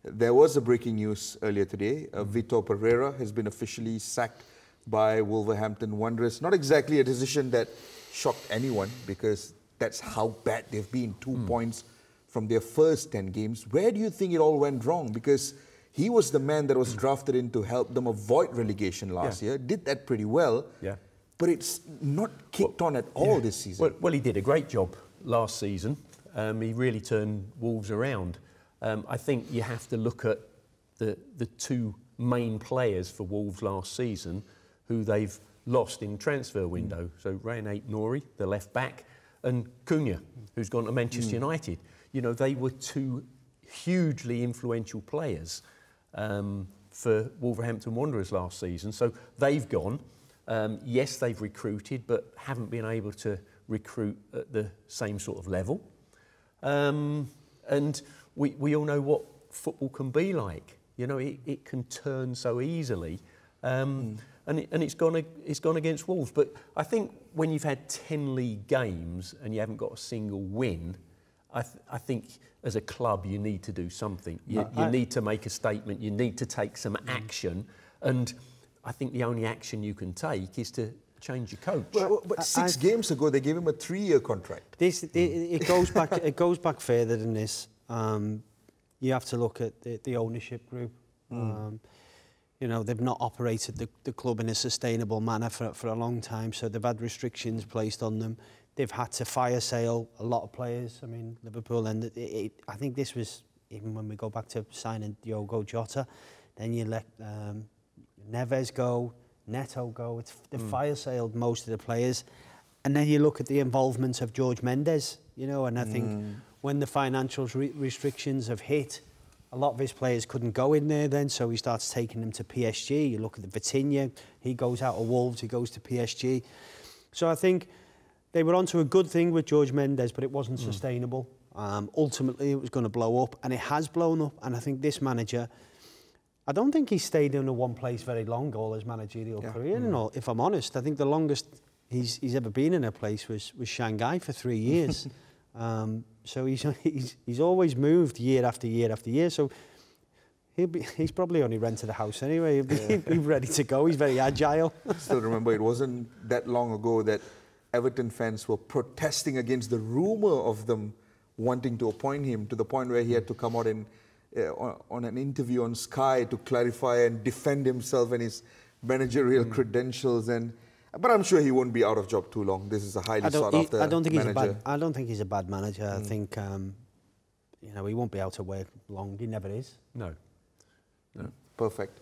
There was a breaking news earlier today. Vítor Pereira has been officially sacked by Wolverhampton Wanderers. Not exactly a decision that shocked anyone, because that's how bad they've been. 2 points from their first 10 games. Where do you think it all went wrong? Because he was the man that was drafted in to help them avoid relegation last year. Did that pretty well. Yeah. But it's not kicked on at all this season. Well, he did a great job last season. He really turned Wolves around. I think you have to look at the two main players for Wolves last season who they've lost in transfer window. So Reynate Nouri, the left back, and Cunha, who's gone to Manchester United. You know, they were two hugely influential players for Wolverhampton Wanderers last season. So they've gone. Yes, they've recruited, but haven't been able to recruit at the same sort of level. And we all know what football can be like. You know, it can turn so easily. And it's gone against Wolves. But I think when you've had 10 league games and you haven't got a single win, I think as a club you need to do something. You need to make a statement. You need to take some action. And I think the only action you can take is to change your coach. But 6 games ago they gave him a 3-year contract. It goes back. It goes back further than this. You have to look at the ownership group. You know, they've not operated the club in a sustainable manner for a long time, so they've had restrictions placed on them. They've had to fire sale a lot of players. I mean, Liverpool, and I think this was, even when we go back to signing Diogo Jota, then you let Neves go, Neto go. They've fire sailed most of the players. And then you look at the involvement of George Mendes, you know, and I think when the financial restrictions have hit, a lot of his players couldn't go in there then, so he starts taking them to PSG. You look at the Vitinha, he goes out of Wolves, he goes to PSG. So I think they were onto a good thing with George Mendes, but it wasn't sustainable. Ultimately, it was going to blow up, and it has blown up. And I think this manager, I don't think he stayed in one place very long all his managerial career. And if I'm honest, I think the longest he's ever been in a place was Shanghai for 3 years. So he's always moved year after year after year. So he's probably only rented a house anyway. He'll be ready to go. He's very agile. I still remember it wasn't that long ago that Everton fans were protesting against the rumour of them wanting to appoint him, to the point where he had to come out and on an interview on Sky to clarify and defend himself and his managerial credentials. But I'm sure he won't be out of job too long. This is a highly sought after manager. I don't think he's a bad manager. I think you know, he won't be out of work long. He never is. No. Perfect.